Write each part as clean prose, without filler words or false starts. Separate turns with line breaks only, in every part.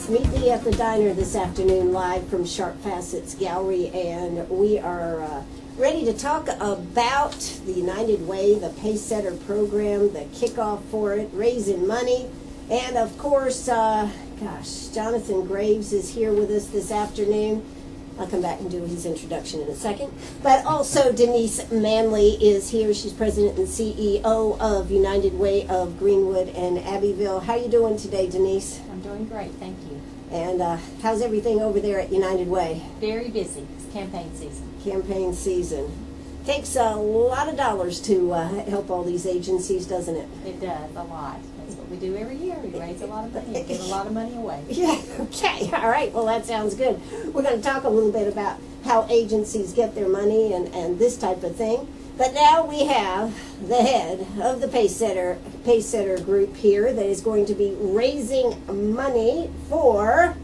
It's Meet Me at the Diner this afternoon, live from Sharp Facets Gallery, and we are ready to talk about the United Way, the Pacesetter program, the kickoff for it, raising money, and of course, Johnathan Graves is here with us this afternoon. I'll come back and do his introduction in a second. But also Denise Manley is here. She's president and CEO of United Way of Greenwood and Abbeville. How are you doing today, Denise?
I'm doing great, thank you.
And how's everything over there at United Way?
Very busy. It's campaign season.
Campaign season. Takes a lot of dollars to help all these agencies, doesn't it?
It does, a lot. That's what we do every year. We raise a lot of money, give a lot of money away.
Yeah, okay, all right, well that sounds good. We're going to talk a little bit about how agencies get their money and this type of thing. But now we have the head of the Pacesetter group here that is going to be raising money for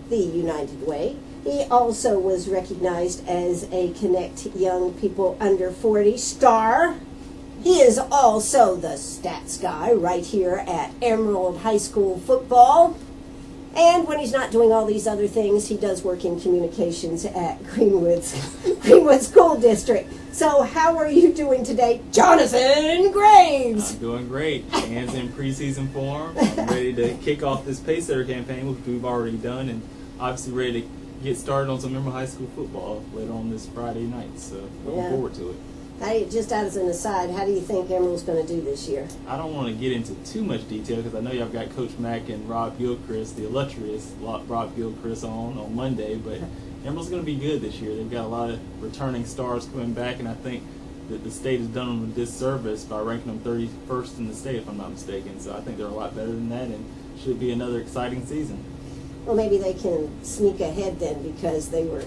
the United Way. He also was recognized as a Connect Young People Under 40 star. He is also the stats guy right here at Emerald High School football. And when he's not doing all these other things, he does work in communications at Greenwood School District. So how are you doing today, Johnathan Graves?
I'm doing great. Hands in preseason form. I'm ready to kick off this Pacesetter campaign, which we've already done, and obviously ready to get started on some Emerald High School football later on this Friday night. So looking forward to it.
Just as an aside, how do you think Emerald's going to do this year?
I don't want to get into too much detail because I know y'all got Coach Mack and Rob Gilchrist, the illustrious Rob Gilchrist, on Monday, but Emerald's going to be good this year. They've got a lot of returning stars coming back, and I think that the state has done them a disservice by ranking them 31st in the state, if I'm not mistaken. So I think they're a lot better than that, and should be another exciting season.
Well, maybe they can sneak ahead then because they were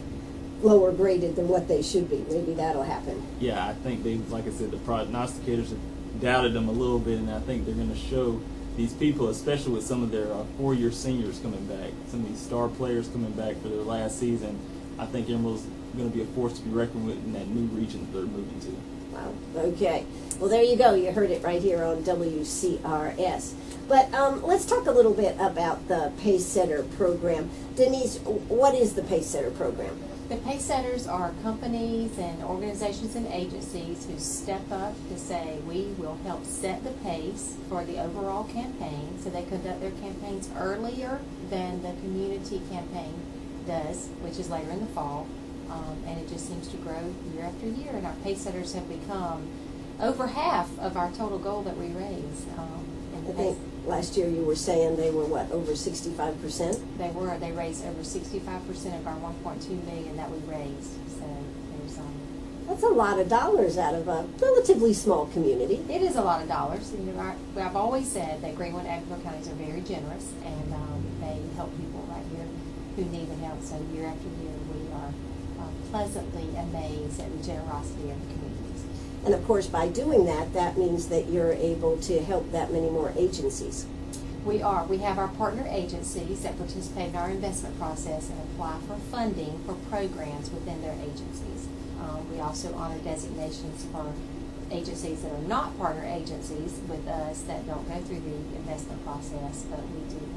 lower graded than what they should be. Maybe that'll happen.
Yeah, I think they, like I said, the prognosticators have doubted them a little bit, and I think they're going to show these people, especially with some of their four-year seniors coming back, some of these star players coming back for their last season. I think Emerald's going to be a force to be reckoned with in that new region that they're moving to.
Wow. Okay. Well, there you go. You heard it right here on WCRS. But let's talk a little bit about the Pacesetter program. Denise, what is the Pacesetter program?
The Pacesetters are companies and organizations and agencies who step up to say we will help set the pace for the overall campaign. So they conduct their campaigns earlier than the community campaign does, which is later in the fall. And it just seems to grow year after year. And our Pacesetters have become over half of our total goal that we raise.
I think last year you were saying they were, what, over 65%?
They were. They raised over 65% of our $1.2 million that we raised. So there's
that's a lot of dollars out of a relatively small community.
it is a lot of dollars. You know, I've always said that Greenwood and Abbeville counties are very generous, and they help people right here who need the help. So year after year, we are pleasantly amazed at the generosity of the communities.
And of course, by doing that, that means that you're able to help that many more agencies.
We are. We have our partner agencies that participate in our investment process and apply for funding for programs within their agencies. We also honor designations for agencies that are not partner agencies with us that don't go through the investment process, but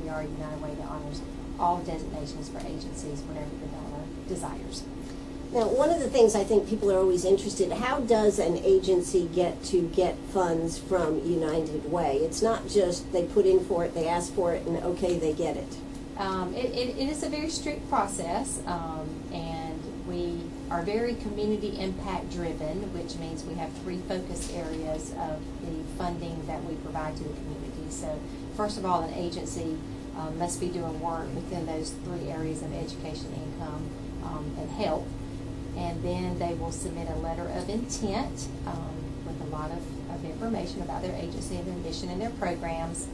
we are a United Way that honors all designations for agencies whatever the donor desires.
Now, one of the things I think people are always interested, how does an agency get funds from United Way? It's not just they put in for it, they ask for it, and okay, they get it.
It is a very strict process, and we are very community impact driven, which means we have three focus areas of the funding that we provide to the community. So first of all, an agency must be doing work within those three areas of education, income, and health. And then they will submit a letter of intent with a lot of information about their agency and their mission and their programs.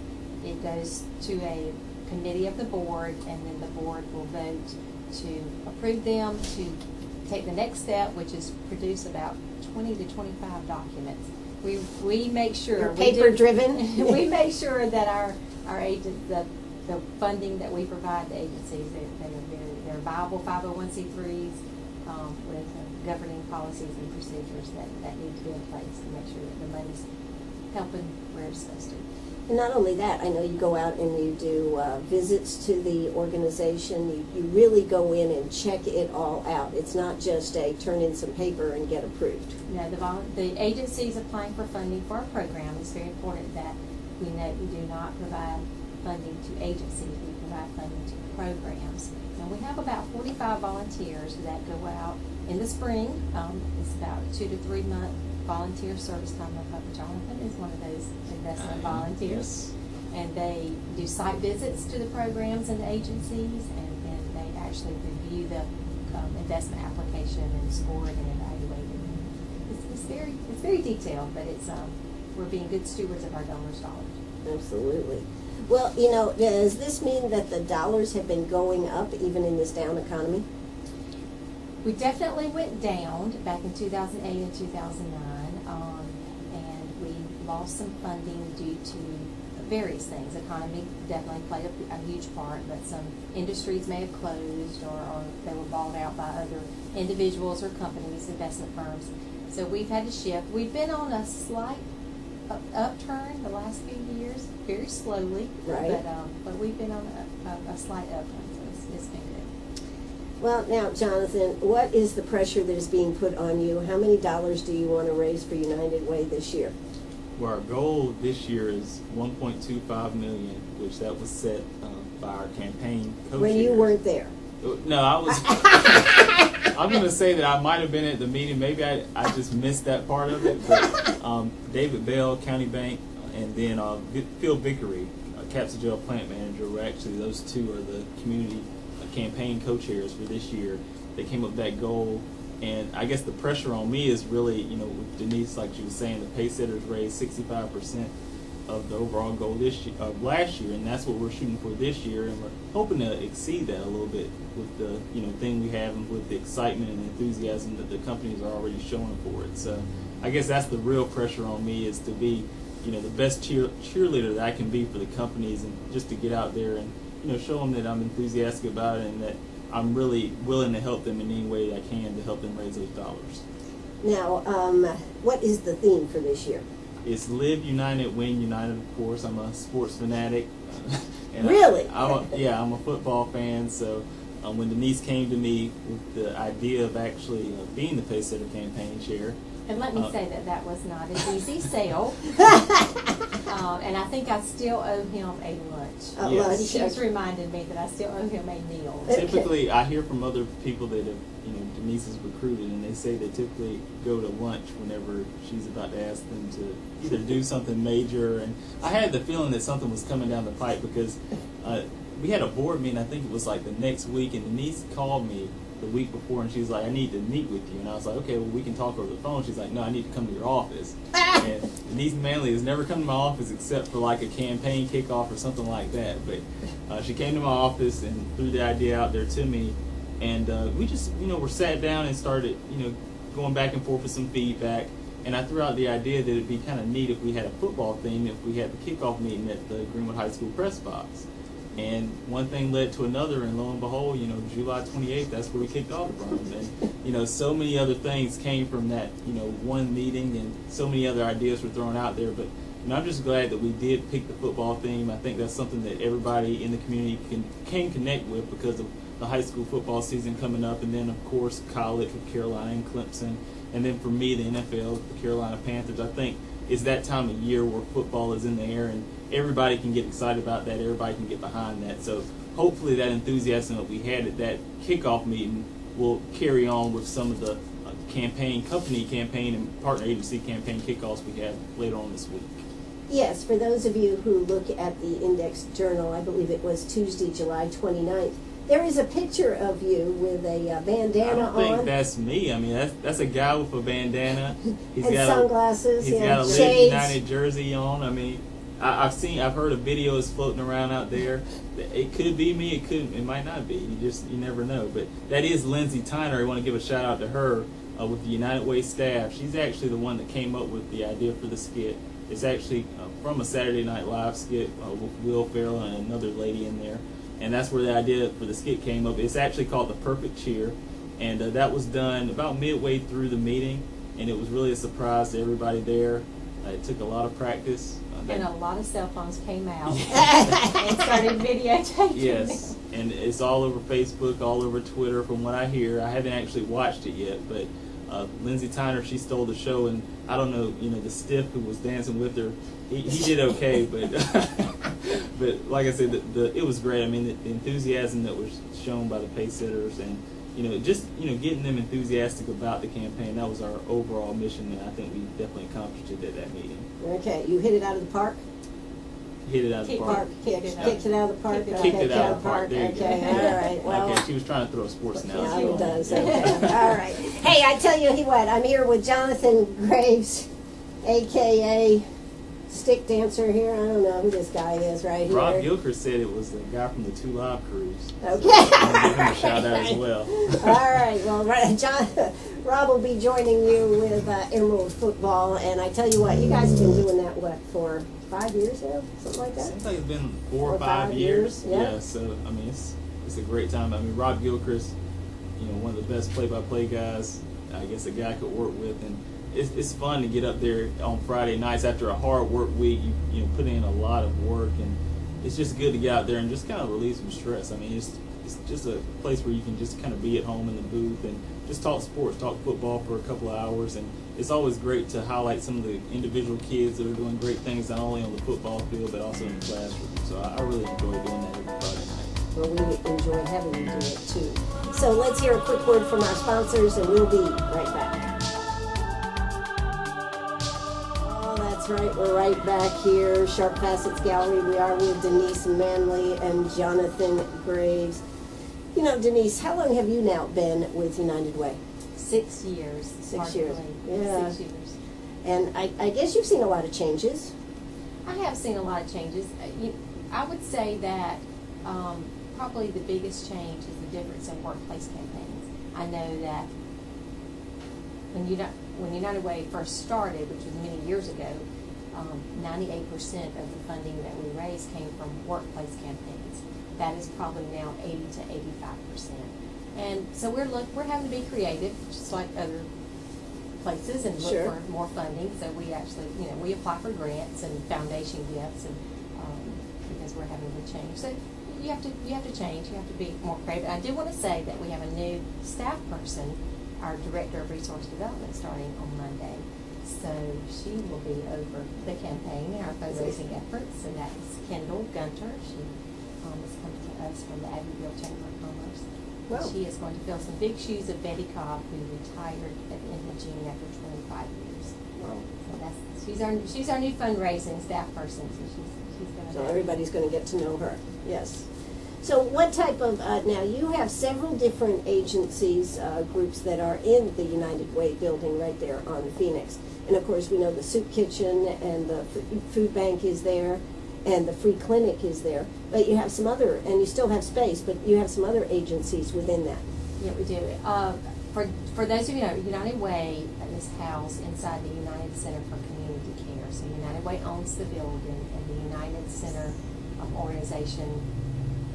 It goes to a committee of the board, and then the board will vote to approve them to take the next step, which is produce about 20 to 25 documents. We make sure
you're paper driven.
We make sure that our agent the funding that we provide the agencies they're viable 501c3s. With governing policies and procedures that need to be in place to make sure that the money's helping where it's supposed to.
And not only that, I know you go out and you do visits to the organization. You really go in and check it all out. It's not just a turn in some paper and get approved.
No, the agencies applying for funding for our program, it's very important that we note we do not provide funding to agencies. We provide funding to programs. And we have about 45 volunteers that go out in the spring. It's about a 2 to 3 month volunteer service time. Johnathan is one of those investment volunteers.
Yes.
And they do site visits to the programs and the agencies, and then they actually review the investment application and score it and evaluate it. It's very detailed, but we're being good stewards of our donors' dollars.
Absolutely. Well, you know, does this mean that the dollars have been going up even in this down economy?
We definitely went down back in 2008 and 2009, and we lost some funding due to various things. Economy definitely played a huge part, but some industries may have closed or they were bought out by other individuals or companies, investment firms. So we've had to shift. We've been on a slight upturn the last few years, very slowly,
right?
But we've been on a slight upturn, so it's been good.
Well, now, Johnathan, what is the pressure that is being put on you? How many dollars do you want to raise for United Way this year?
Well, our goal this year is $1.25 million, which that was set by our campaign co-chairs.
When you weren't there.
No, I was. I'm going to say that I might have been at the meeting. Maybe I just missed that part of it. But David Bell, County Bank, and then Phil Vickery, Capsugel plant manager, were actually, those two are the community campaign co-chairs for this year. They came up with that goal. And I guess the pressure on me is really, you know, with Denise, like she was saying, the pace setters raised 65% of the overall goal of last year, and that's what we're shooting for this year, and we're hoping to exceed that a little bit with the thing we have and with the excitement and enthusiasm that the companies are already showing for it. So I guess that's the real pressure on me, is to be, the best cheerleader that I can be for the companies, and just to get out there and show them that I'm enthusiastic about it and that I'm really willing to help them in any way I can to help them raise those dollars.
Now, what is the theme for this year?
It's Live United, Win United, of course. I'm a sports fanatic. And
Really?
I'm a football fan. So when Denise came to me with the idea of actually being the Pacesetter campaign chair.
And let me say that was not an easy sale. And I think I still owe him a lunch.
Lunch.
She's reminded me that I still owe him a meal.
Typically, I hear from other people that have, Denise is recruited, and they say they typically go to lunch whenever she's about to ask them to either do something major. And I had the feeling that something was coming down the pipe, because we had a board meeting, I think it was like the next week, and Denise called me the week before, and she was like, I need to meet with you. And I was like, okay, well, we can talk over the phone. She's like, no, I need to come to your office. And Denise Manley has never come to my office except for like a campaign kickoff or something like that. But she came to my office and threw the idea out there to me. And we just, were sat down and started, going back and forth with some feedback. And I threw out the idea that it'd be kind of neat if we had a football theme, if we had the kickoff meeting at the Greenwood High School press box. And one thing led to another, and lo and behold, July 28th, that's where we kicked off from. And, so many other things came from that, one meeting, and so many other ideas were thrown out there. But, I'm just glad that we did pick the football theme. I think that's something that everybody in the community can connect with, because of the high school football season coming up, and then, of course, college with Carolina and Clemson. And then for me, the NFL, the Carolina Panthers. I think it's that time of year where football is in the air, and everybody can get excited about that. Everybody can get behind that. So hopefully that enthusiasm that we had at that kickoff meeting will carry on with some of the company campaign and partner agency campaign kickoffs we have later on this week.
Yes, for those of you who look at the Index Journal, I believe it was Tuesday, July 29th, there is a picture of you with a bandana on.
I don't think that's me. I mean, that's a guy with a bandana. He's
and
got
sunglasses,
He's got a Live
shades.
United jersey on. I mean, I've heard of videos floating around out there. It could be me. It might not be. You never know. But that is Lindsay Tyner. I want to give a shout out to her with the United Way staff. She's actually the one that came up with the idea for the skit. It's actually from a Saturday Night Live skit with Will Ferrell and another lady in there. And that's where the idea for the skit came up. It's actually called The Perfect Cheer. And that was done about midway through the meeting. And it was really a surprise to everybody there. It took a lot of practice.
And a lot of cell phones came out and started videotaping.
Yes, and it's all over Facebook, all over Twitter. From what I hear, I haven't actually watched it yet, but Lindsay Tyner, she stole the show, and I don't know, the stiff who was dancing with her, he did okay, but but like I said, it was great. I mean, the enthusiasm that was shown by the pace setters, and just getting them enthusiastic about the campaign. That was our overall mission, and I think we definitely accomplished it at that meeting.
Okay, you hit it out of the park?
Hit it out of the park.
Kicked it out of the park?
Kicked it out of the park. There you go.
Okay, all right. Well,
okay, she was trying to throw a sports analogy.
yeah, he does. Okay. All right. Hey, I tell you what, I'm here with Johnathan Graves, a.k.a. Stick Dancer here. I don't know who this guy is right here.
Rob Gilchrist said it was the guy from the 2 Live Crews.
Okay.
So I'm going to give him a shout out as well.
All right. Well, Rob will be joining you with Emerald Football. And I tell you what, you guys have been doing that, for 5 years now? Something like that?
Seems like it's been 4 or 5 years.
Yeah.
So, I mean, it's a great time. I mean, Rob Gilchrist, one of the best play-by-play guys I guess a guy could work with. And it's fun to get up there on Friday nights after a hard work week. You put in a lot of work, and it's just good to get out there and just kind of release some stress. I mean, it's just a place where you can just kind of be at home in the booth and just talk sports, talk football for a couple of hours. And it's always great to highlight some of the individual kids that are doing great things, not only on the football field but also in the classroom. So I really enjoy doing that every Friday night.
Well, we enjoy having you do it too. So let's hear a quick word from our sponsors, and we'll be right back. That's right, we're right back here, Sharp Facets Gallery. We are with Denise Manley and Johnathan Graves. Denise, how long have you now been with United Way?
6 years.
6 years. Yeah.
6 years.
And I guess you've seen a lot of changes.
I have seen a lot of changes. I would say that probably the biggest change is the difference in workplace campaigns. I know that when United Way first started, which was many years ago, 98% of the funding that we raised came from workplace campaigns. That is probably now 80 to 85%. And so we're having to be creative, just like other places, and look for more funding. So we actually, we apply for grants and foundation gifts, and because we're having to change. So you have to change. You have to be more creative. I do want to say that we have a new staff person, our Director of Resource Development, starting on Monday. So she will be over the campaign and our fundraising efforts, and that's Kendall Gunter. She is coming to us from the Abbeville Chamber of Commerce.
Wow.
She is going to fill some big shoes of Betty Cobb, who retired at the end of June after 25 years.
Wow.
So she's our new fundraising staff person. So she's going to.
So everybody's going to get to know her. Yes. So what type of, now you have several different agencies, groups that are in the United Way building right there on Phoenix. And of course we know the soup kitchen and the food bank is there and the free clinic is there. But you have some other, and you still have space, but you have some other agencies within that.
Yeah, we do. For those of you who know, United Way is housed inside the United Center for Community Care. So United Way owns the building, and the United Center organization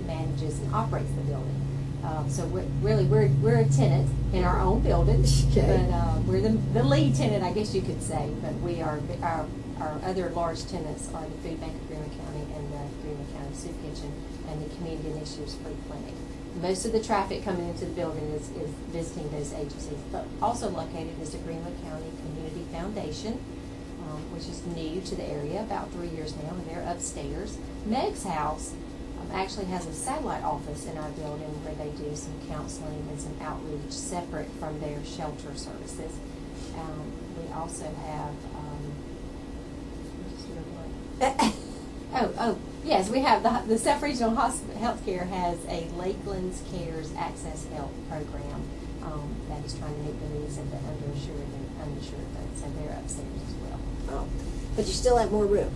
manages and operates the building. So we're a tenant in our own building, but we're the lead tenant, I guess you could say. But we are our other large tenants are the Food Bank of Greenwood County and the Greenwood County Soup Kitchen and the Community Initiatives Free Clinic. Most of the traffic coming into the building is visiting those agencies, but also located is the Greenwood County Community Foundation, which is new to the area, about 3 years now, and they're upstairs. Meg's house actually has a satellite office in our building where they do some counseling and some outreach separate from their shelter services. We also have yes, we have the South Regional Healthcare has a Lakelands Cares Access Health program that is trying to meet the needs of the underinsured and uninsured folks, and they're upstairs as well.
Oh, but you still have more room.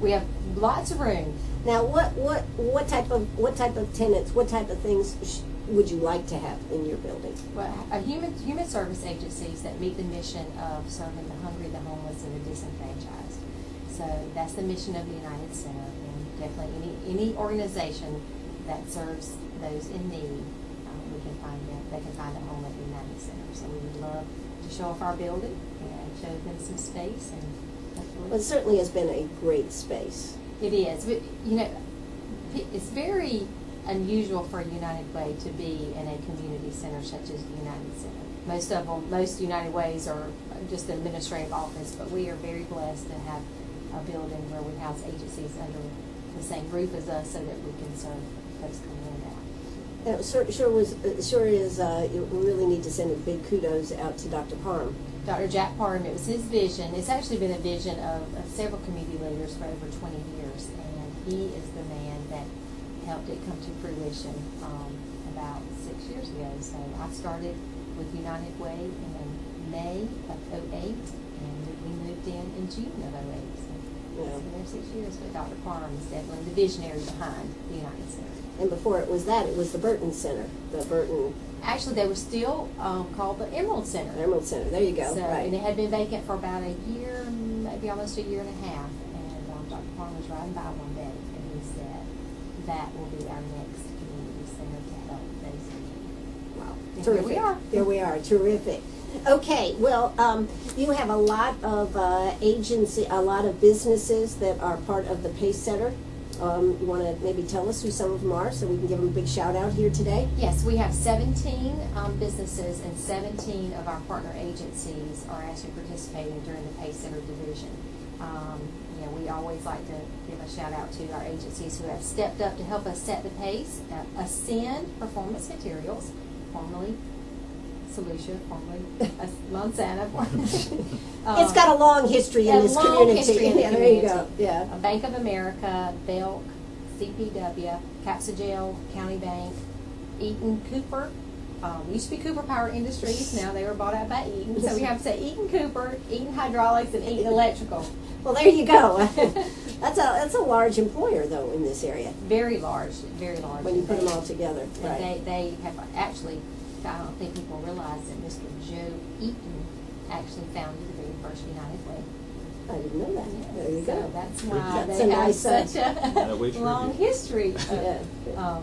We have lots of room.
Now, what type of tenants, what type of things would you like to have in your building?
Well, human service agencies that meet the mission of serving the hungry, the homeless, and the disenfranchised. So that's the mission of the United Center, and definitely any organization that serves those in need, they can find a home at the United Center. So we would love to show off our building and show them some space and
Well, it certainly has been a great space.
It is. But, it's very unusual for United Way to be in a community center such as the United Center. Most United Ways are just an administrative office, but we are very blessed to have a building where we house agencies under the same roof as us so that we can serve folks coming in and out.
Sure is. You really need to send a big kudos out to Dr. Parham.
Dr. Jack Parham, it was his vision. It's actually been a vision of several community leaders for over 20 years, and he is the man that helped it come to fruition about 6 years ago. So I started with United Way in May of 2008, and we moved in June of 2008. So it's been there 6 years, but Dr. Parham is definitely the visionary behind the United Center.
And before it was the Burton Center, the Burton.
Actually, they were still called the Emerald Center.
Emerald Center, there you go.
So,
right.
And it had been vacant for about a year, maybe almost a year and a half. And Dr. Parham was riding by one day, and he said, that will be our next community center to help those in need.
Wow.
And
Terrific.
here we are.
Here we are. Terrific. Okay, well, you have a lot of a lot of businesses that are part of the Pace Center. You want to maybe tell us who some of them are so we can give them a big shout out here today?
Yes, we have 17 businesses, and 17 of our partner agencies are actually participating during the Pace Center division. We always like to give a shout out to our agencies who have stepped up to help us set the pace. Ascend Performance Materials, formerly Solutia, formerly Monsanto.
It's got a long history in this community.
History in the
There
community.
you go. Yeah.
Bank of America, Belk, CPW, Capsagel, County Bank, Eaton Cooper. Used to be Cooper Power Industries. Now they were bought out by Eaton. So we have to say Eaton Cooper, Eaton Hydraulics, and Eaton Electrical.
Well, there you go. That's a large employer though in this area.
Very large, very large.
When you put them all together,
And
right?
they have actually, I don't think people realize that Mr. Joe Eaton actually founded the very first United Way.
I didn't know that.
Yes.
There you
So
go.
that's why
That's
they
a
have
nice,
such
United Way
a
tribute.
long history.
Yeah.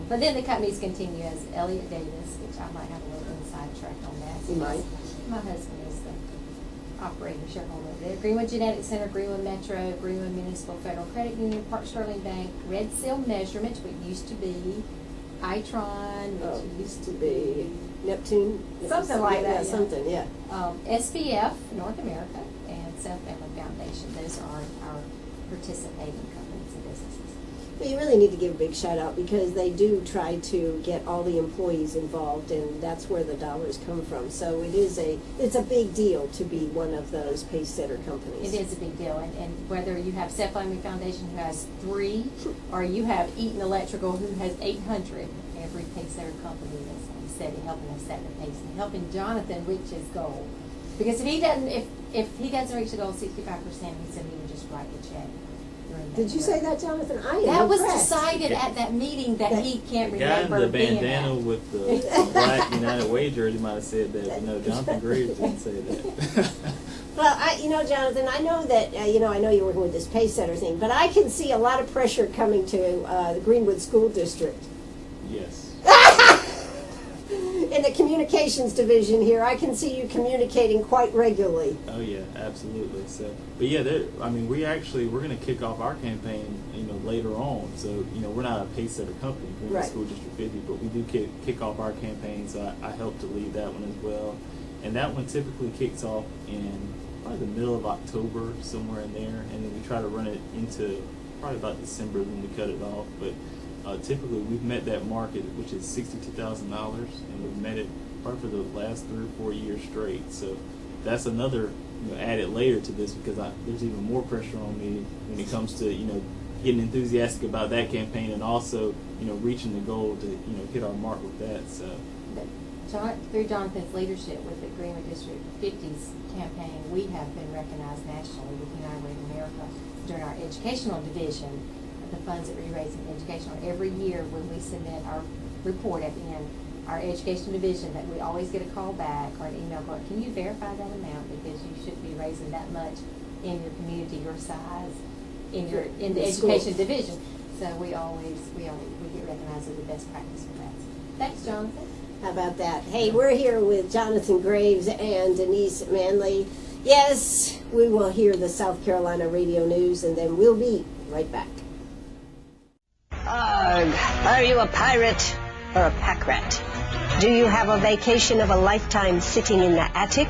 But then the companies continue as Elliott Davis, which I might have a little inside track on that.
You might.
My husband is the operating shareholder there. Greenwood Genetic Center, Greenwood Metro, Greenwood Municipal Federal Credit Union, Park Sterling Bank, Red Seal Measurement, which used to be Itron, which used to be
Neptune.
Something like that, yeah.
Something, yeah.
SBF, North America, and South Family Foundation. Those are our participating companies and businesses.
Well, you really need to give a big shout out because they do try to get all the employees involved, and that's where the dollars come from. So it's a big deal to be one of those Pace Center companies.
It is a big deal, and whether you have South Family Foundation who has 3, or you have Eaton Electrical who has 800, every Pace Center company is helping us set the pace and helping Johnathan reach his goal. Because if he doesn't reach the goal 65%, he said he would just write the check.
Did you say that, Johnathan? I am
That was
impressed.
decided at that meeting that he can't
The guy in
remember
the
being
bandana
at.
with the black United Way jersey might have said that, but no, Jonathan Graves didn't say that.
Well, Johnathan, I know that, I know you're working with this Pace Center thing, but I can see a lot of pressure coming to the Greenwood School District.
Yes.
In the communications division here, I can see you communicating quite regularly.
Oh yeah, absolutely. So, but yeah, we're going to kick off our campaign, later on. So, we're not a Pace Setter company, Greenwood
Right.
School District 50, but we do kick off our campaign. So I help to lead that one as well, and that one typically kicks off in probably the middle of October, somewhere in there, and then we try to run it into probably about December when we cut it off. But typically, we've met that market, which is $62,000, and we've met it probably for the last 3 or 4 years straight. So that's another added layer to this because there's even more pressure on me when it comes to getting enthusiastic about that campaign and also reaching the goal to hit our mark with that. So
Through Jonathan's leadership with the Greenwood District 50's campaign, we have been recognized nationally with United Way of America during our educational division. The funds that we raise in educational every year when we submit our report at the end, our education division, that we always get a call back or an email going, can you verify that amount because you should be raising that much in your community, your size, in the education division. So we get recognized as the best practice for that. Thanks, Johnathan.
How about that? Hey, we're here with Johnathan Graves and Denise Manley. Yes, we will hear the South Carolina radio news, and then we'll be right back.
Arg, are you a pirate or a pack rat? Do you have a vacation of a lifetime sitting in the attic?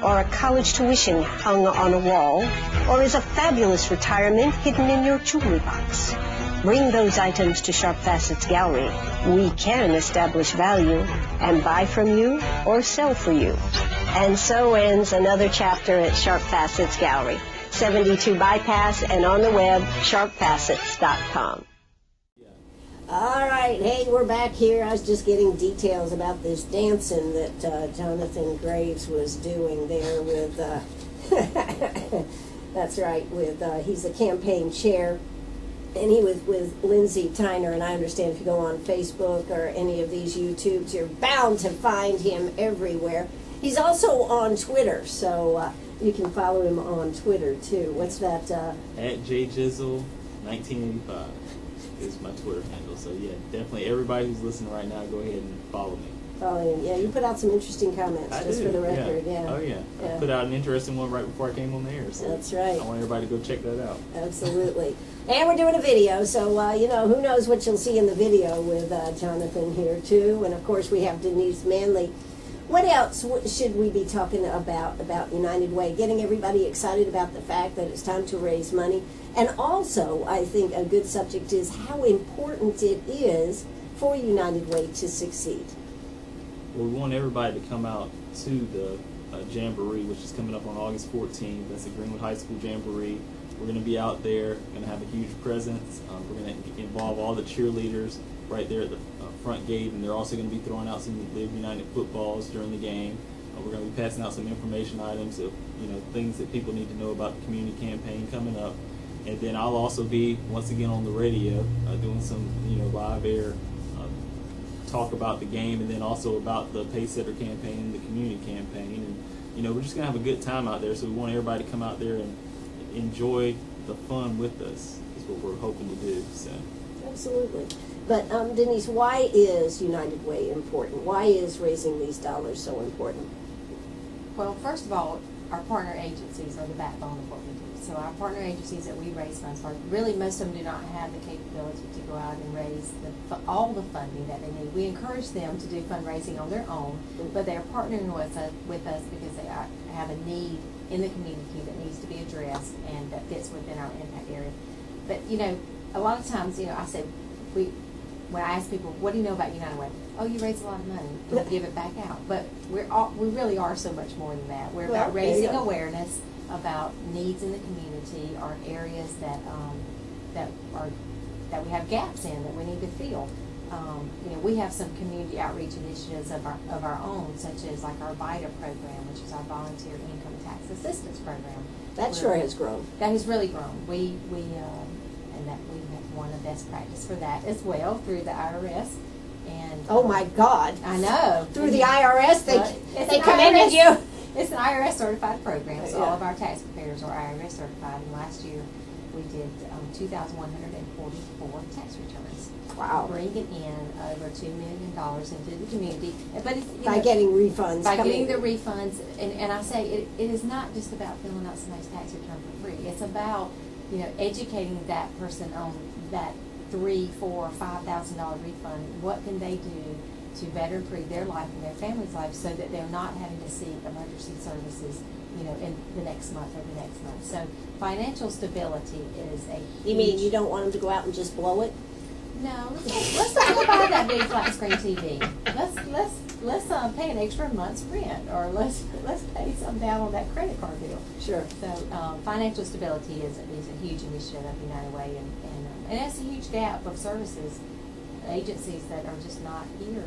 Or a college tuition hung on a wall? Or is a fabulous retirement hidden in your jewelry box? Bring those items to Sharp Facets Gallery. We can establish value and buy from you or sell for you. And so ends another chapter at Sharp Facets Gallery, 72 Bypass, and on the web, sharpfacets.com.
All right, hey, we're back here. I was just getting details about this dancing that Johnathan Graves was doing there with, that's right, with, he's the campaign chair, and he was with Lindsay Tyner, and I understand if you go on Facebook or any of these YouTubes, you're bound to find him everywhere. He's also on Twitter, so you can follow him on Twitter, too. What's that?
At JJizzle1985 is my Twitter handle. So, yeah, definitely everybody who's listening right now, go ahead and follow me.
Follow him. Yeah, you put out some interesting comments, just for the record. Yeah.
Oh, yeah. I put out an interesting one right before I came on the air. So
that's right.
I want everybody to go check that out.
Absolutely. And we're doing a video, so, who knows what you'll see in the video with Johnathan here, too. And, of course, we have Denise Manley. What else should we be talking about United Way? Getting everybody excited about the fact that it's time to raise money. And also, I think a good subject is how important it is for United Way to succeed.
Well, we want everybody to come out to the Jamboree, which is coming up on August 14th. That's the Greenwood High School Jamboree. We're going to be out there, going to have a huge presence. We're going to involve all the cheerleaders right there at the front gate, and they're also going to be throwing out some Live United footballs during the game. We're going to be passing out some information items of things that people need to know about the community campaign coming up. And then I'll also be once again on the radio doing some live air talk about the game, and then also about the Pacesetter campaign and the community campaign. And we're just going to have a good time out there, so we want everybody to come out there and enjoy the fun with us is what we're hoping to do. So
absolutely. But Denise, why is United Way important? Why is raising these dollars so important?
Well, first of all, our partner agencies are the backbone of what we do. So our partner agencies that we raise funds for, really most of them do not have the capability to go out and raise all the funding that they need. We encourage them to do fundraising on their own, but they're partnering with us because they have a need in the community that needs to be addressed and that fits within our impact area. But a lot of times, I say when I ask people, what do you know about United Way? Oh, you raise a lot of money. You give it back out. But we really are so much more than that. We're about raising awareness about needs in the community or areas that we have gaps in that we need to fill. We have some community outreach initiatives of our own, such as like our VITA program, which is our volunteer income tax assistance program.
That sure has grown.
That has really grown. We have won a best practice for that as well through the IRS. And
oh my God!
I know
through the IRS they commended you.
It's an IRS certified program, so all of our tax preparers are IRS certified. And last year we did 2,144 tax returns.
Wow!
Bringing in over $2 million into the community, but it's,
by getting refunds.
By getting the refunds, and I say it is not just about filling out somebody's tax return for free. It's about educating that person on that $3,000, $4,000, $5,000 refund. What can they do to better improve their life and their family's life so that they're not having to seek emergency services, in the next month or the next month. So financial stability is a huge...
You mean you don't want them to go out and just blow it?
No, let's not go buy that big flat screen TV. Let's pay an extra month's rent, or let's pay some down on that credit card bill.
Sure.
So financial stability is a huge initiative of United Way, and that's a huge gap of services, agencies that are just not here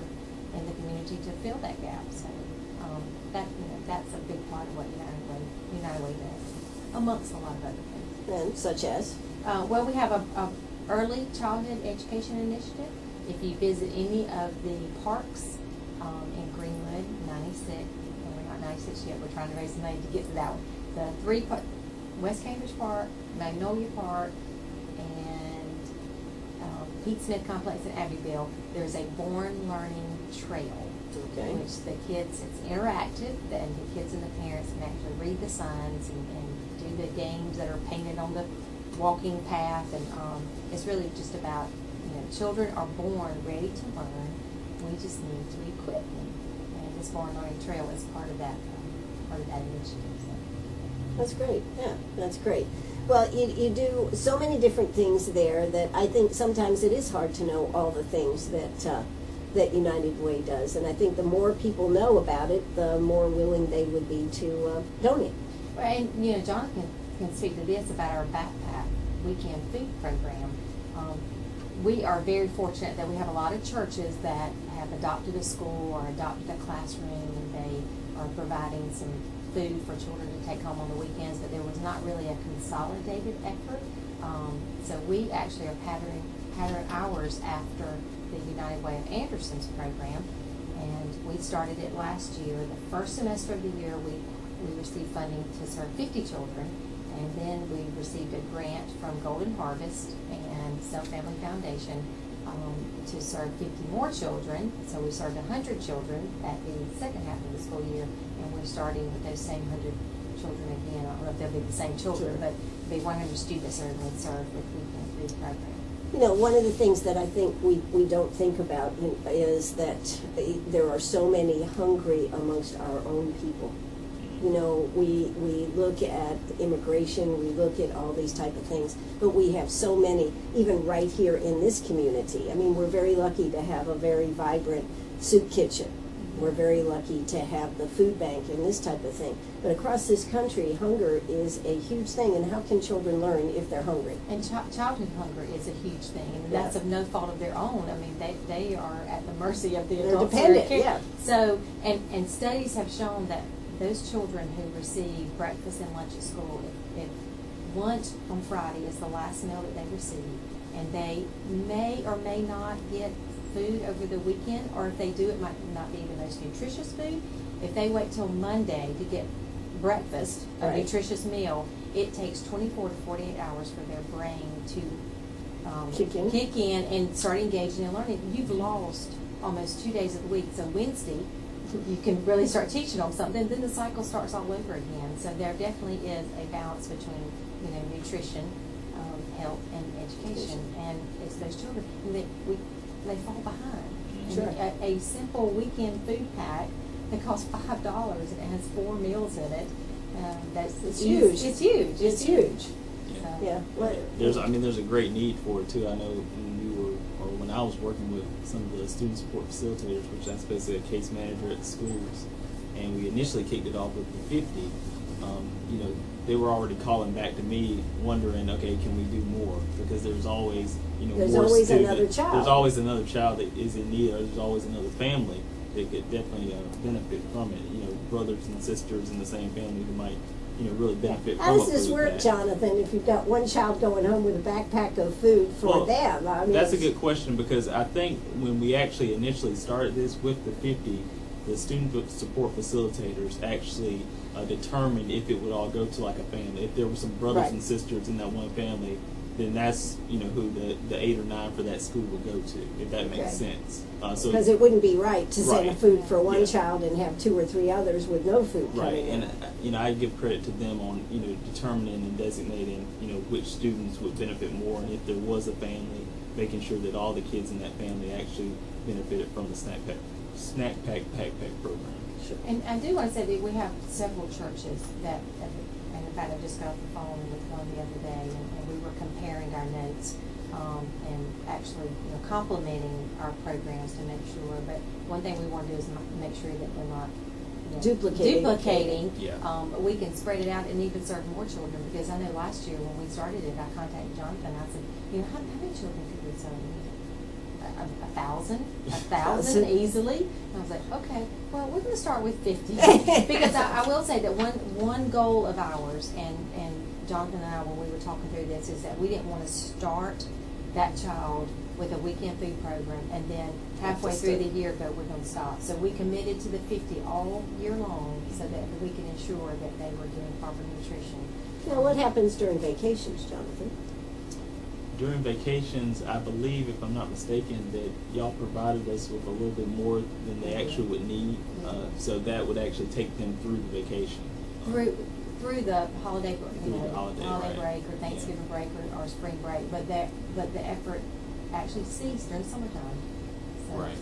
in the community to fill that gap. So that's a big part of what United Way does, amongst a lot of other things.
And such as?
Well, we have a early childhood education initiative. If you visit any of the parks in Greenwood, 96, and we're not 96 yet, we're trying to raise the money to get to that one. The three, West Cambridge Park, Magnolia Park, and Pete Smith Complex in Abbeville, there's a Born Learning Trail
Okay.
which the kids, it's interactive, and the kids and the parents can actually read the signs and do the games that are painted on the walking path, and it's really just about, children are born ready to learn. We just need to equip them, and this Born Learning Trail is part of that initiative. So.
That's great. Yeah, that's great. Well, you do so many different things there that I think sometimes it is hard to know all the things that United Way does. And I think the more people know about it, the more willing they would be to donate.
Well, and Johnathan can speak to this about our backpack weekend food program. We are very fortunate that we have a lot of churches that have adopted a school or adopted a classroom, and they are providing some food for children to take home on the weekends, but there was not really a consolidated effort. So we actually are pattern ours after the United Way of Anderson's program, and we started it last year. The first semester of the year, we received funding to serve 50 children, and then we received a grant from Golden Harvest and Self Family Foundation to serve 50 more children. So we served 100 children at the second half of the school year, and we're starting with those same 100 children again. I don't know if they'll be the same children, but it'll be 100 students that are going to serve with weekend food program.
One of the things that I think we don't think about is that there are so many hungry amongst our own people. We look at immigration, we look at all these type of things, but we have so many, even right here in this community. I mean, we're very lucky to have a very vibrant soup kitchen. We're very lucky to have the food bank and this type of thing. But across this country, hunger is a huge thing, and how can children learn if they're hungry?
And childhood hunger is a huge thing, and that's of no fault of their own. I mean, they are at the mercy of the adults.
They're dependent, yeah.
So, and studies have shown that those children who receive breakfast and lunch at school, if lunch on Friday is the last meal that they receive, and they may or may not get food over the weekend, or if they do, it might not be the most nutritious food. If they wait till Monday to get breakfast, a nutritious meal, it takes 24 to 48 hours for their brain to kick in and start engaging in learning. You've lost almost 2 days of the week. So Wednesday, you can really start teaching them something, then the cycle starts all over again. So there definitely is a balance between, nutrition, health, and education. And it's those children, they fall behind.
Sure.
And a simple weekend food pack that costs $5 and it has 4 meals in it. It's huge. It's huge.
It's huge.
Yeah. There's a great need for it too. I know when I was working with some of the student support facilitators, which that's basically a case manager at the schools, and we initially kicked it off with the 50. They were already calling back to me, wondering, okay, can we do more? Because there's always,
there's
more
always
students.
Another child.
There's always another child that is in need, or there's always another family that could definitely benefit from it. Brothers and sisters in the same family who might, really benefit from it.
How does this work, Johnathan, if you've got one child going home with a backpack of food for them? I mean,
that's a good question, because I think when we actually initially started this with the 50, the student support facilitators actually determined if it would all go to like a family. If there were some brothers and sisters in that one family, then that's who the 8 or 9 for that school would go to, if that makes sense.
Because it wouldn't be right to send food for one child and have 2 or 3 others with no food coming in.
And I give credit to them on determining and designating which students would benefit more, and if there was a family, making sure that all the kids in that family actually benefited from the snack pack program.
Sure.
And I do want to say that we have several churches that, and in fact I just got off the phone with one the other day, and we were comparing our notes and actually complementing our programs to make sure. But one thing we want to do is make sure that we're not duplicating.
Yeah.
We can spread it out and even serve more children, because I know last year when we started it, I contacted Johnathan. I said, how many children could we serve? 1,000 easily. And I was like, okay, well, we're going to start with 50. Because I will say that one goal of ours, and Johnathan and I, when we were talking through this, is that we didn't want to start that child with a weekend food program and then halfway through the year go, we're going to stop. So we committed to the 50 all year long so that we can ensure that they were getting proper nutrition.
Now, what happens during vacations, Johnathan?
during vacations, I believe, if I'm not mistaken, that y'all provided us with a little bit more than they actually would need, so that would actually take them through the vacation.
Through the holiday break,
Through the holiday, right.
break or Thanksgiving break or spring break, but the effort actually ceased during summertime. So,
Right.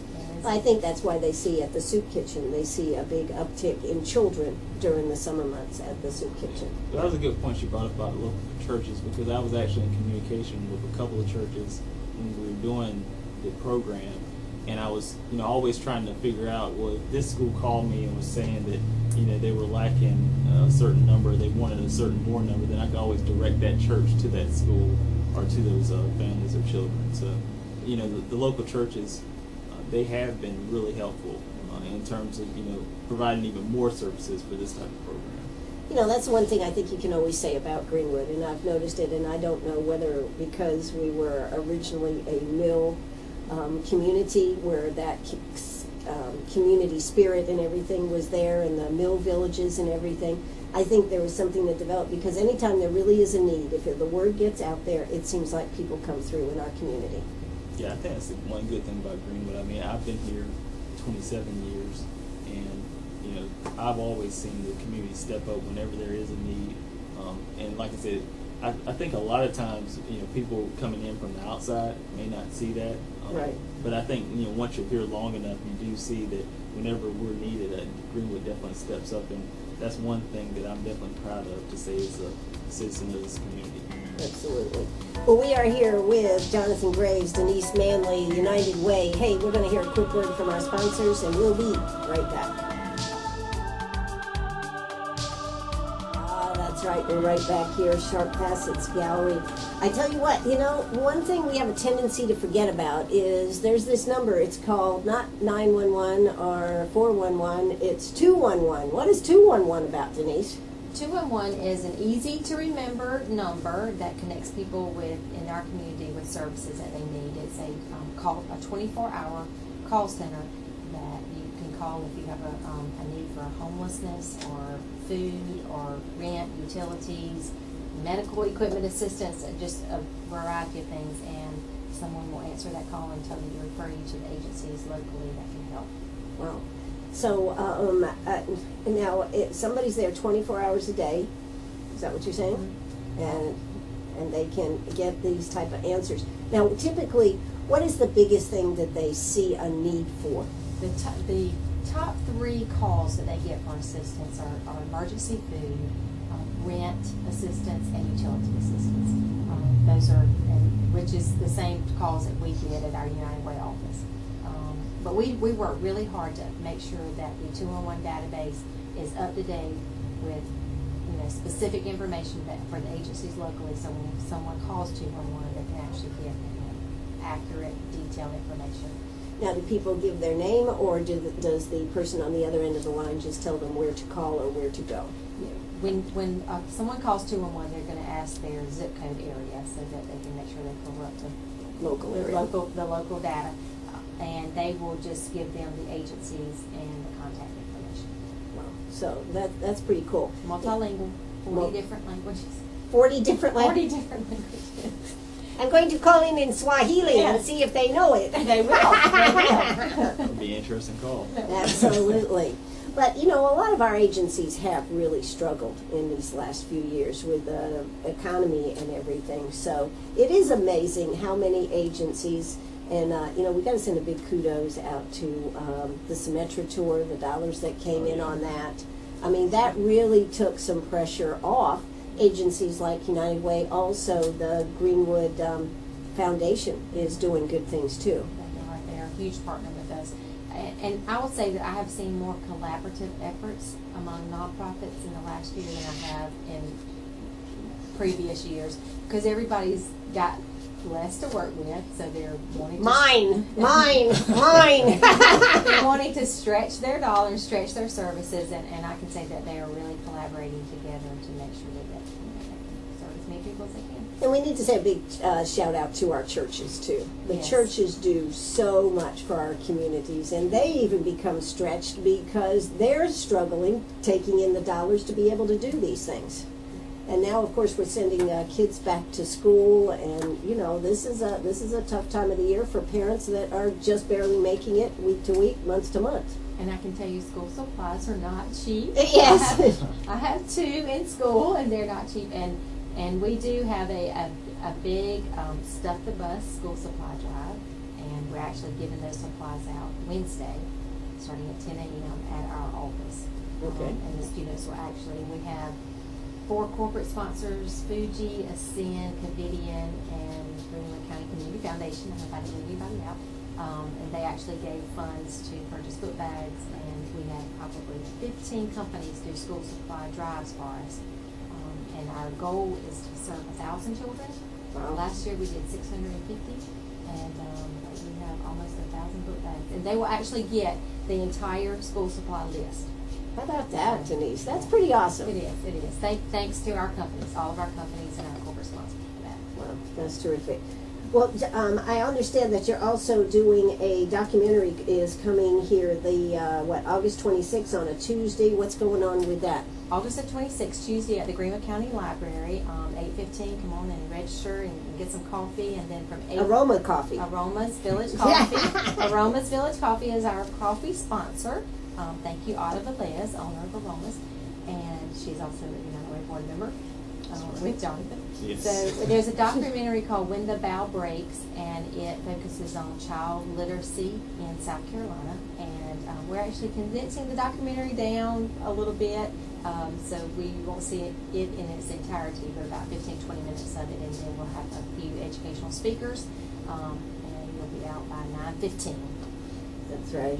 I think that's why they see at the soup kitchen, they see a big uptick in children during the summer months at the soup kitchen.
That was a good point you brought up about local churches, because I was actually in communication with a couple of churches when we were doing the program, and I was, always trying to figure out, well, if this school called me and was saying that, they were lacking a certain number, they wanted a certain more number, then I could always direct that church to that school or to those families or children. So, the local churches, they have been really helpful in terms of, providing even more services for this type of program.
That's one thing I think you can always say about Greenwood, and I've noticed it, and I don't know whether because we were originally a mill community where that community spirit and everything was there, and the mill villages and everything. I think there was something that developed, because anytime there really is a need, if the word gets out there, it seems like people come through in our community.
Yeah, I think that's the one good thing about Greenwood. I mean, I've been here 27 years, and I've always seen the community step up whenever there is a need. And like I said, I think a lot of times, people coming in from the outside may not see that.
Right.
But I think, once you're here long enough, you do see that whenever we're needed, Greenwood definitely steps up, and that's one thing that I'm definitely proud of to say as a citizen of this community.
Absolutely. Well, we are here with Johnathan Graves, Denise Manley, United Way. Hey, we're going to hear a quick word from our sponsors, and we'll be right back. That's right, we're right back here, Sharp Passett's Gallery. I tell you what, one thing we have a tendency to forget about is there's this number. It's called not 911 or 411, it's 211. What is 211 about, Denise?
211 is an easy-to-remember number that connects people in our community with services that they need. It's a 24-hour call center that you can call if you have a need for homelessness or food or rent, utilities, medical equipment assistance, just a variety of things. And someone will answer that call and tell you to refer you to the agencies locally that can help.
Wow. So now somebody's there 24 hours a day. Is that what you're saying? Mm-hmm. And they can get these type of answers. Now, typically, what is the biggest thing that they see a need for?
The top three calls that they get for assistance are emergency food, rent assistance, and utility assistance. Those are, which is the same calls that we get at our United Way office. But we work really hard to make sure that the 211 database is up to date with specific information for the agencies locally. So when someone calls 211, they can actually get accurate, detailed information.
Now, do people give their name, or does the person on the other end of the line just tell them where to call or where to go?
When someone calls 211, they're going to ask their zip code area so that they can make sure they pull up to the local data. And they will just give them the agencies and the contact information.
Wow. So that's pretty cool.
Multilingual, 40 different languages.
40 different languages?
40 different languages.
I'm going to call in Swahili and see if they know it.
They will.
That would be an interesting call.
Absolutely. But, a lot of our agencies have really struggled in these last few years with the economy and everything. So it is amazing how many agencies. And, we got to send a big kudos out to the Symetra Tour, the dollars that came in on that. I mean, that really took some pressure off agencies like United Way. Also, the Greenwood Foundation is doing good things, too.
They're a huge partner with us. And I will say that I have seen more collaborative efforts among nonprofits in the last year than I have in previous years, because everybody's got less to work with, so they're wanting they're wanting to stretch their dollars, stretch their services, and I can say that they are really collaborating together to make sure that they can serve as many people as they can.
And we need to say a big shout out to our churches too. The churches do so much for our communities, and they even become stretched because they're struggling taking in the dollars to be able to do these things. And now, of course, we're sending kids back to school, and you know, this is a tough time of the year for parents that are just barely making it week to week, month to month.
And I can tell you, school supplies are not cheap.
Yes.
I have two in school, and they're not cheap. And we do have a big Stuff the Bus school supply drive, and we're actually giving those supplies out Wednesday, starting at 10 a.m. at our office.
Okay.
And the students will actually, we have 4 corporate sponsors: Fuji, Ascend, Covidian, and Greenwood County Community Foundation. I hope I didn't leave anybody out. And they actually gave funds to purchase book bags, and we have probably 15 companies do school supply drives for us. And our goal is to serve 1,000 children.
Wow.
Last year we did 650, and we have almost 1,000 book bags. And they will actually get the entire school supply list.
How about that, Denise? That's pretty awesome.
It is. Thanks to our companies, all of our companies and our corporate sponsors for that.
Wow, that's terrific. Well, I understand that you're also doing a documentary is coming here August 26th on a Tuesday. What's going on with that?
August the 26th, Tuesday at the Greenwood County Library, 8:15. Come on and register and get some coffee, and then from 8.
Aroma Coffee.
Aroma's Village Coffee. Aroma's Village Coffee is our coffee sponsor. Thank you, Ada Velez, owner of Aroma's, and she's also a United Way board member with Johnathan.
Yes.
So there's a documentary called When the Bow Breaks, and it focuses on child literacy in South Carolina. And we're actually condensing the documentary down a little bit, so we won't see it in its entirety, but about 15-20 minutes of it, and then we'll have a few educational speakers, and we'll be out by 9:15.
That's right.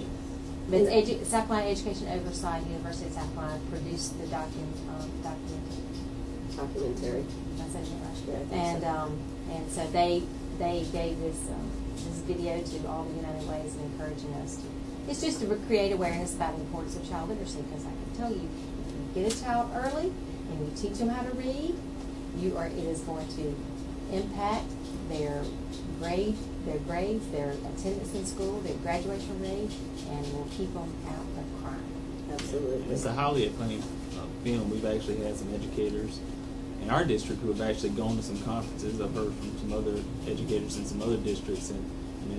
But South Carolina Education Oversight, University of South Carolina produced the documentary.
Documentary.
That's it,
Yeah, I
right?
think
And so they gave this video to all the United Ways and encouraging us to. It's just to create awareness about the importance of child literacy, because I can tell you, if you get a child early and you teach them how to read, it is going to impact their grades, their attendance in school, their graduation rate, and will keep them out of crime.
Absolutely.
It's a highly acclaimed film. We've actually had some educators in our district who have actually gone to some conferences. I've heard from some other educators in some other districts, and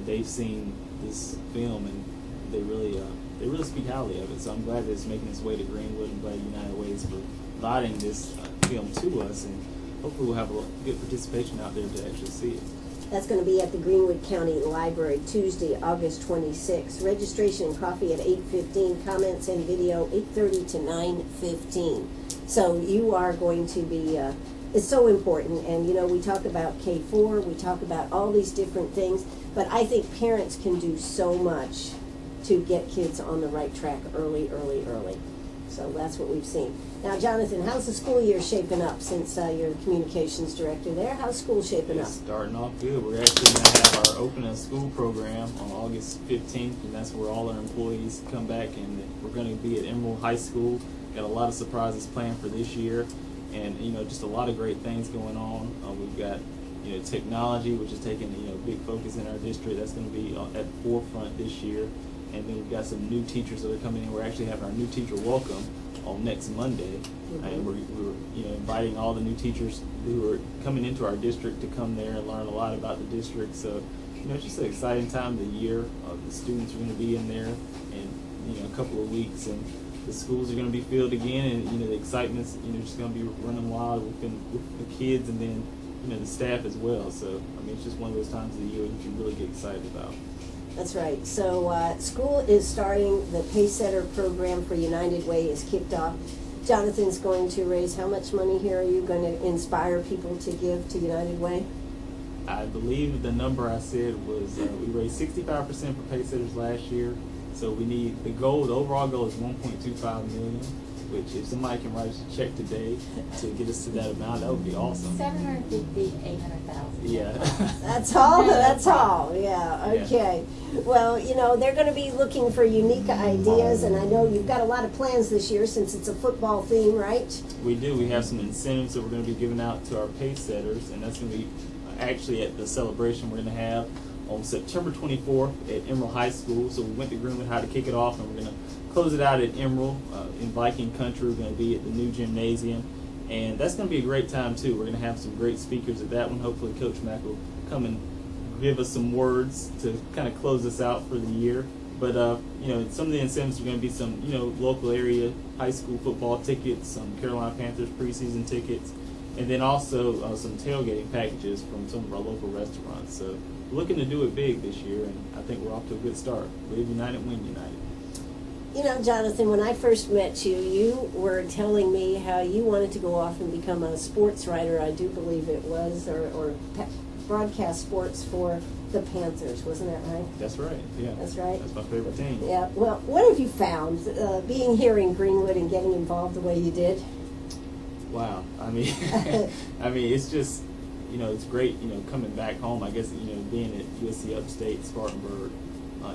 they've seen this film and they really speak highly of it. So I'm glad that it's making its way to Greenwood. I'm glad United Way is providing this film to us, and hopefully we'll have a good participation out there to actually see it.
That's going to be at the Greenwood County Library Tuesday, August 26th. Registration and coffee at 8:15. Comments and video 8:30 to 9:15. So you are going to be, it's so important. And, we talk about K4, we talk about all these different things, but I think parents can do so much to get kids on the right track early. So that's what we've seen. Now, Johnathan, how's the school year shaping up since you're the communications director there? How's school shaping up?
It's starting off good. We're actually going to have our open a school program on August 15th, and that's where all our employees come back, and we're going to be at Emerald High School. Got a lot of surprises planned for this year, and just a lot of great things going on. We've got technology, which is taking big focus in our district. That's going to be at the forefront this year. And then we've got some new teachers that are coming in. We're actually having our new teacher welcome on next Monday. Mm-hmm. And we're inviting all the new teachers who are coming into our district to come there and learn a lot about the district. So, it's just an exciting time of the year. The students are going to be in there in a couple of weeks, and the schools are going to be filled again, and the excitement's just going to be running wild with the kids and then the staff as well. So it's just one of those times of the year that you really get excited about.
That's right. So school is starting. The Pacesetter program for United Way is kicked off. Jonathan's going to raise how much money here? Are you going to inspire people to give to United Way?
I believe the number I said was we raised 65% for Pacesetters last year. So the overall goal is $1.25 million. Which, if somebody can write us a check today to get us to that amount, that would be awesome.
750, 800,000.
Yeah.
That's all? That's all. Yeah, okay. Yeah. Well, they're going to be looking for unique ideas, and I know you've got a lot of plans this year since it's a football theme, right?
We do. We have some incentives that we're going to be giving out to our pace setters, and that's going to be actually at the celebration we're going to have on September 24th at Emerald High School. So we went to Greenwood High to kick it off, and we're going to close it out at Emerald in Viking Country. We're going to be at the new gymnasium, And that's going to be a great time, too. We're going to have some great speakers at that one. Hopefully Coach Mack will come and give us some words to kind of close us out for the year. But, some of the incentives are going to be some, local area high school football tickets, some Carolina Panthers preseason tickets, and then also some tailgating packages from some of our local restaurants. So we're looking to do it big this year, and I think we're off to a good start. Live United, win United.
Johnathan, when I first met you, you were telling me how you wanted to go off and become a sports writer, I do believe it was, or broadcast sports for the Panthers. Wasn't that right?
That's right, yeah.
That's right?
That's my favorite team.
Yeah. Well, what have you found being here in Greenwood and getting involved the way you did?
Wow. I mean, it's just, it's great, coming back home. I guess, being at USC Upstate, Spartanburg,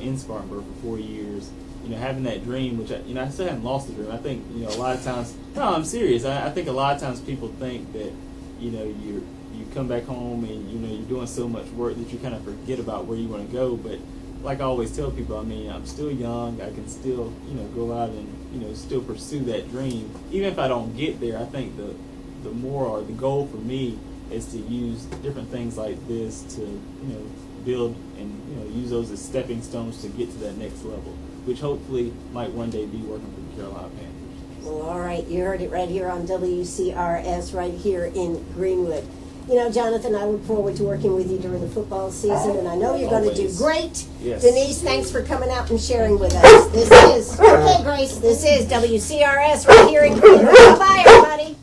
in Spartanburg for 4 years, having that dream, which I still haven't lost the dream. I think, a lot of times, no, I'm serious. I think a lot of times people think that, you come back home and, you're doing so much work that you kind of forget about where you want to go. But like I always tell people, I'm still young. I can still, go out and, still pursue that dream. Even if I don't get there, I think the more, or the goal for me is to use different things like this to, build and, use those as stepping stones to get to that next level, which hopefully might one day be working for the Carolina Panthers.
Well, all right. You heard it right here on WCRS right here in Greenwood. Johnathan, I look forward to working with you during the football season, and I know you're going to do great.
Yes.
Denise, thanks for coming out and sharing with us. This is, okay, Grace, this is WCRS right here in Greenwood. Bye-bye, everybody.